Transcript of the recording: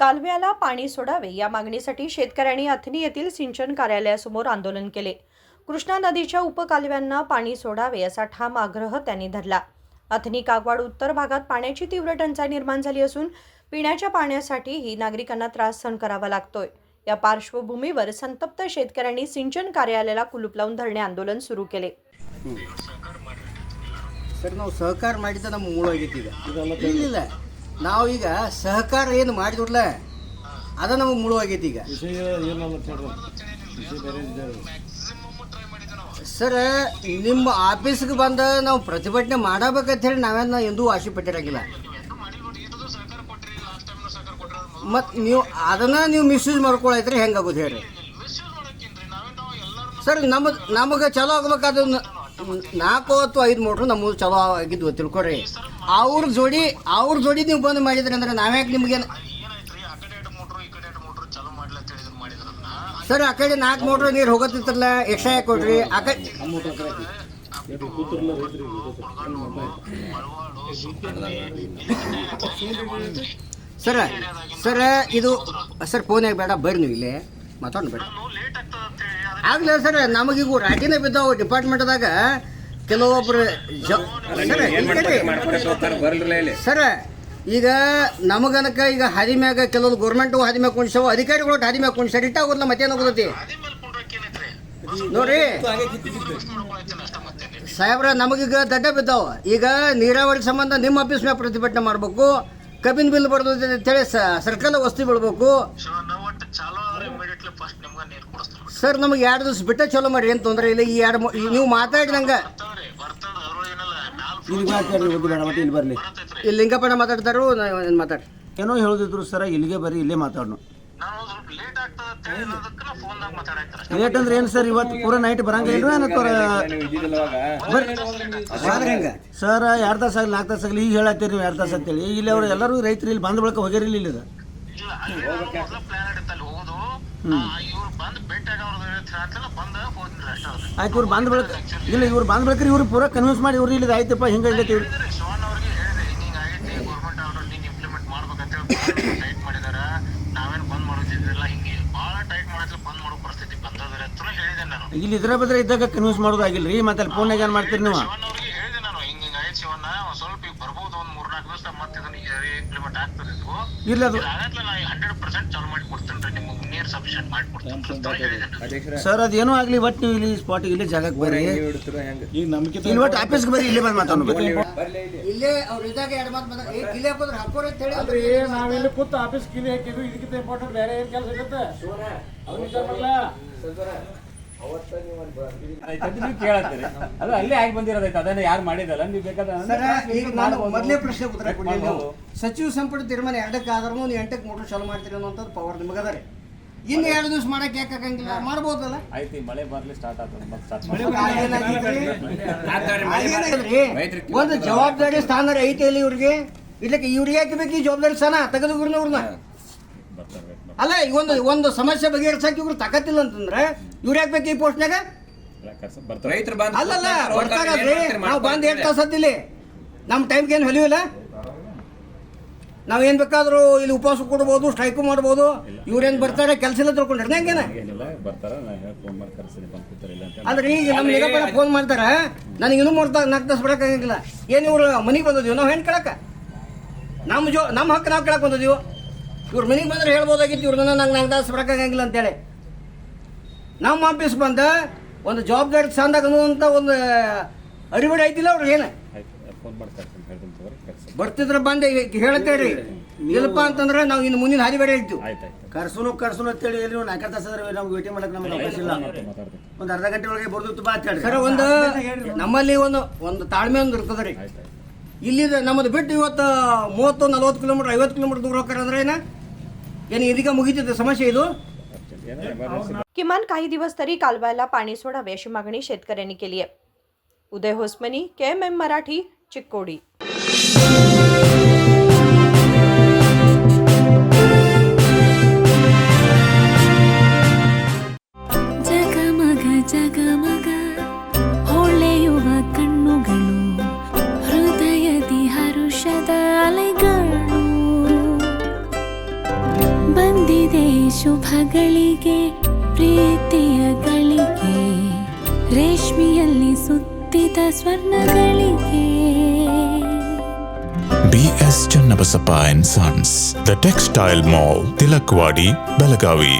कालव्याला पाणी सोडावे या मागणीसाठी शेतकऱ्यांनी अथनी येथील सिंचन कार्यालयासमोर आंदोलन केले। कृष्णा नदीच्या उपकालव्यांना पाणी सोडावे असा ठाम आग्रह त्यांनी धरला। अथनी कागवाड उत्तर भागात पाण्याची तीव्र टंचाई निर्माण झाली असून पिण्याच्या पाण्यासाठीही नागरिकांना त्रास सहन करावा लागतोय। या पार्श्वभूमीवर संतप्त शेतकऱ्यांनी सिंचन कार्यालयाला कुलूप लावून धरणे आंदोलन सुरू केले। ಸರ್ ನಾವು ಸಹಕಾರ ಮಾಡಿದ ನಮ್ಮ ಮೂಳಾಗೈತಿ ಇಲ್ಲ ನಾವು ಈಗ ಸಹಕಾರ ಏನು ಮಾಡಿದ್ರಲ್ಲ ಅದ ನಮ್ಮ ಮೂಳಾಗೈತಿ ಈಗ ಸರ್ ನಿಮ್ಮ ಆಫೀಸ್ಗೆ ಬಂದ ನಾವು ಪ್ರತಿಭಟನೆ ಮಾಡಬೇಕಂತ ಹೇಳಿ ನಾವೇನು ಎಂದೂ ಆಸೆ ಪಟ್ಟಿರಾಗಿಲ್ಲ ಮತ್ತು ನೀವು ಅದನ್ನು ನೀವು ಮಿಸ್ಯೂಸ್ ಮಾಡ್ಕೊಳೈತ್ರಿ ಹೆಂಗಾಗೋದು ಹೇಳ್ರಿ ಸರ್ ನಮಗೆ ಚಲೋ ಆಗ್ಬೇಕಾದ 4 ಅಥವಾ 5 ಮೋಟ್ರು ನಮ್ಮದು ಚಲೋ ಆಗಿದ್ವು ತಿಳ್ಕೊಡ್ರಿ ಅವ್ರ ಜೋಡಿ ನೀವು ಬಂದು ಮಾಡಿದ್ರಿ ಅಂದ್ರೆ ನಾವ್ಯಾಕೆ ನಿಮ್ಗೆ ಸರ್ ಆ ಕಡೆ 4 ಮೋಟ್ರ್ ನೀರು ಹೋಗತ್ತಿತ್ತಲ್ಲ ಎಕ್ಸ್ಟ್ರಾ ಯಾಕೆ ಕೊಡ್ರಿ ಆ ಕಡೆ ಸರ್ ಇದು ಸರ್ ಫೋನ್ಯಾಗ ಬೇಡ ಬರ್ರಿ ನೀವು ಇಲ್ಲೇ ಮಾತಾಡೋಣ ಬೇಡ ಆಗಲೇ ಸರ್ ನಮಗೀಗ ರಾಟಿನೇ ಬಿದ್ದಾವು ಡಿಪಾರ್ಟ್ಮೆಂಟ್ದಾಗ ಕೆಲವೊಬ್ರು ಸರ್ ಈಗ ನಮಗನಕ ಈಗ ಹಾದಿ ಮ್ಯಾಗ ಕೆಲವೊಂದು ಗೌರ್ಮೆಂಟು ಹಾದಿ ಮ್ಯಾಗ ಕುಣಿಸವು ಅಧಿಕಾರಿಗಳು ಹಾದಿ ಮ್ಯಾಗ ಕುಣಿಸ್ಯಾರ ಇಟ್ಟಾಗೋದಿಲ್ಲ ಮತ್ತೇನು ಹೋಗತೈತಿ ನೋಡ್ರಿ ಸಾಹೇಬ್ರ ನಮಗೀಗ ದಡ್ಡ ಬಿದ್ದಾವ ಈಗ ನೀರಾವರಿ ಸಂಬಂಧ ನಿಮ್ಮ ಆಫೀಸ್ ಮ್ಯಾಗ ಪ್ರತಿಭಟನೆ ಮಾಡಬೇಕು ಕಬ್ಬಿನ ಬಿಲ್ ಬರ್ದು ಅಂತೇಳಿ ಸರ್ಕಾರ ವಸ್ತು ಬಿಡ್ಬೇಕು ಸರ್ ನಮಗೆ 2 ದಿವಸ ಬಿಟ್ಟ ಚಲೋ ಮಾಡ್ರಿ ಏನು ತೊಂದರೆ ಇಲ್ಲ ಈ 2 ನೀವು ಮಾತಾಡಿದಂಗೆ ಇಲ್ಲಿ ಬರಲಿ ಇಲ್ಲಿ ಲಿಂಗಪ್ಪಣ್ಣ ಮಾತಾಡ್ತಾರು ಮಾತಾಡಿ ಏನೋ ಹೇಳಿದ್ರು ಸರ ಇಲ್ಲಿಗೆ ಬರ್ರಿ ಇಲ್ಲೇ ಮಾತಾಡೋಣ ಲೇಟ್ ಅಂದ್ರೆ ಏನು ಸರ್ ಇವತ್ತು ಪೂರ ನೈಟ್ ಬರಂಗಿಲ್ಲ ಸರ್ 2 ತಾಸು ಆಗಲಿ 4 ತಾಸು ಆಗಲಿ ಈಗ ಹೇಳತ್ತೀರಿ ನೀವು 2 ತಾಸು ಅಂತೇಳಿ ಇಲ್ಲಿ ಅವ್ರು ಎಲ್ಲರೂ ರೈತರು ಇಲ್ಲಿ ಬಂದ ಬಳಕ ಹೋಗಿರಲಿಲ್ಲ ಇಲ್ಲಿ ಆಯ್ತು ಇವ್ರು ಬಂದ ಬಳಕ ಇಲ್ಲ ಇವ್ರು ಬಂದ ಬಳಕ ಇವ್ರು ಪೂರ ಕನ್ವಿನ್ಸ್ ಮಾಡಿ ಇವ್ರು ಇಲ್ಲಿ ಆಯ್ತಪ್ಪ ಹಿಂಗೆ ಇಲ್ಲೈತಿ ಇವ್ರು ಇಲ್ಲಿ ಇದ್ರ ಬದ್ರೆ ಇದ್ದಾಗ ಕನ್ವಿನ್ಸ್ ಮಾಡೋದಾಗಿಲ್ಲ ರೀ ಮತ್ತೆ ಅಲ್ಲಿ ಫೋನ್ನಾಗ ಏನು ಮಾಡ್ತೀರಿ ನೀವು ಇಲ್ಲ ಅದು ಸರ್ ಅದೇನೋ ಆಗಲಿ ಒಟ್ಟು ನೀವು ಇಲ್ಲಿ ಸ್ಪಾಟಿಗೆ ಇಲ್ಲಿ ಜಾಗಕ್ಕೆ ಬರ್ರಿ ಇಲ್ಲಿ ಒಟ್ಟು ಆಫೀಸ್ಗೆ ಬರ್ರಿ ಇಲ್ಲೇ ಬಂದು ಮಾತಾಡೋಣ ಇಲ್ಲೇ ಅವ್ರು ಇದ್ದಾಗ 2 ಮಾತು ಮಾತಾಡ ಕಿಲಿ ಹಾಕೋದ್ರೆ ಹಾಕೋರು ಅಂತ ಹೇಳಿ ನಾವೆಲ್ಲಿ ಕೂತು ಆಫೀಸ್ ಕಿಲಿ ಹಾಕಿದ್ವಿ ಇದಕ್ಕಿಂತ ಇಂಪಾರ್ಟೆಂಟ್ ಬೇರೆ ಏನು ಕೆಲಸ ಇರುತ್ತೆ ಕೇಳತ್ತೀರಿ ಅದು ಅಲ್ಲೇ ಆಗಿ ಬಂದಿರೋದೈತೆ ಅದನ್ನ ಯಾರು ಮಾಡಿದಲ್ಲ ನೀವು ಬೇಕಾದ್ರೆ ಈಗ ನಾನು ಮೊದಲೇ ಪ್ರಶ್ನೆ ಉತ್ತರ ಕೊಟ್ಟಿಲ್ಲ ನೀವು ಸಚಿವ ಸಂಪುಟ ತೀರ್ಮಾನ 2ಕ್ಕೆ ಆದ್ರೂ 8ಕ್ಕೆ ಮೋಟರ್ ಚಾಲು ಮಾಡ್ತೀರಿ ಅನ್ನೋಂಥದ್ದು ಪವರ್ ನಿಮಗದ ರೀ ಇನ್ನು 2 ದಿವಸ ಮಾಡಕ್ಕೆ ಯಾಕೆ ಆಗಂಗಿಲ್ಲ ಮಾಡ್ಬೋದಲ್ಲ ಆಯ್ತು ಮಳೆ ಬರ್ಲಿ ಸ್ಟಾರ್ಟ್ ಆಗ್ತದೆ ಒಂದು ಜವಾಬ್ದಾರಿ ಸ್ಥಾನ ಐತೆ ಇಲ್ಲಿ ಇವ್ರಿಗೆ ಇಲ್ಲಕ್ಕೆ ಇವ್ರಿಗೆ ಹಾಕಬೇಕು ಈ ಜವಾಬ್ದಾರಿ ಸ್ಥಾನ ತೆಗೆದುಗುರ್ನ ಅವ್ರನ್ನ ಅಲ್ಲ ಈಗ ಒಂದು ಸಮಸ್ಯೆ ಬಗೆಹರಿಸಕ್ಕೆ ಇವ್ರು ತಾಕತ್ತಿಲ್ಲ ಅಂತಂದ್ರೆ ಇವ್ರು ಹಾಕ್ಬೇಕು ಈ ಪೋಸ್ಟ್ನಾಗ ಅಲ್ಲಲ್ಲ ಬರ್ತಾರಲ್ರಿ ನಾವು ಬಂದು 8 ತಾಸು ಹತ್ತಿಲ್ಲಿ ನಮ್ಮ ಟೈಮ್ಗೆ ಏನು ಹೊಲಿವಿಲ್ಲ ನಾವೇನು ಬೇಕಾದರೂ ಇಲ್ಲಿ ಉಪವಾಸ ಕೊಡ್ಬೋದು ಸ್ಟ್ರೈಕು ಮಾಡ್ಬೋದು ಇವ್ರೇನು ಬರ್ತಾರೆ ಕೆಲಸ ಇಲ್ಲ ತಿಳ್ಕೊಂಡ್ರೆ ಹೆಂಗೇನ ಅಲ್ರಿ ಈಗ ನಮ್ಮ ನಿಗಪ್ಪನ ಫೋನ್ ಮಾಡ್ತಾರ ನನಗೆ ಇನ್ನೂ 4 ತಾಸು ಬಿಡೋಕ್ಕಾಗಂಗಿಲ್ಲ ಏನು ಇವ್ರು ಮನೆಗೆ ಬಂದಿದ್ದೀವಿ ನಾವು ಹೆಣ್ಣು ಕೇಳಕ್ಕೆ ನಮ್ಮ ಹಕ್ಕು ನಾವು ಕೇಳಕ್ಕೆ ಬಂದಿದ್ದೀವಿ ಇವ್ರು ಮನೆಗೆ ಬಂದ್ರೆ ಹೇಳ್ಬೋದಾಗಿತ್ತು ಇವ್ರನ್ನ ನಂಗೆ 4 ತಾಸು ಬಿಡೋಕ್ಕಾಗಂಗಿಲ್ಲ ಅಂತೇಳಿ ನಮ್ಮ ಆಫೀಸ್ ಬಂದ ಒಂದು ಜವಾಬ್ದಾರಿ ಸ್ಥಾನದಾಗ ಅನ್ನುವಂಥ ಒಂದು ಅರಿವಡಿ ಐತಿಲ್ಲ ಅವ್ರಿಗೆ ಏನು ಬರ್ತಿದ್ರ ಬಂದೆ ಹೇಳ್ತೇವ್ರಿ ಇಲ್ಲಪ್ಪ ಅಂತಂದ್ರೆ ನಾವು ಇನ್ನು ಮುಂದಿನ ಹಾದಿ ಬೇರೆ ಇರ್ತೀವಿ ಕರ್ಸುನು ಅಂತೇಳಿ ನೀವು 4 ತಾಸು ನಮ್ಗೆ ವೇಟಿಂಗ್ ಮಾಡಕ್ಕೆ ನಮ್ಗೆ ಅವಕಾಶ ಇಲ್ಲ ಒಂದು ಅರ್ಧ ಗಂಟೆ ಒಳಗೆ ಬರ್ದು ಬಾ ಅಂತ ಸರ್ ಒಂದು ನಮ್ಮಲ್ಲಿ ಒಂದು ತಾಳ್ಮೆ ಒಂದು ಇರ್ತದೆ ರೀ ಇಲ್ಲಿ ನಮ್ಮದು ಬಿಟ್ಟು ಇವತ್ತು 30-40 ಕಿಲೋಮೀಟರ್ 50 ಕಿಲೋಮೀಟರ್ ದೂರ ಹೋಗ್ತಾರೆ ಅಂದ್ರೆ ಏನು ಇದೀಗ ಮುಗಿತಿದೆ ಸಮಸ್ಯೆ ಇದು किमान काही दिवस तरी कालव्याला पाणी सोडावे अशी मागणी शेतकऱ्यांनी केली आहे। उदय होसमनी, KMM मराठी, चिक्कोडी। ಜಗಮಗ ಜಗಮಗ ಹೊಳೆಯುವ ಕಣ್ಣುಗಳು ಹೃದಯದಿ ಹರುಷದ ಅಲೆಗಳು ಶುಭಗಳಿಗೆ ಪ್ರೀತಿಯ ಗಳಿಗೆ ರೇಷ್ಮೆಯಲ್ಲಿ ಸುತ್ತಿದ ಸ್ವರ್ಣಗಳಿಗೆ BS Channabasappa and Sons, The Textile Mall, Tilakwadi, Belagavi.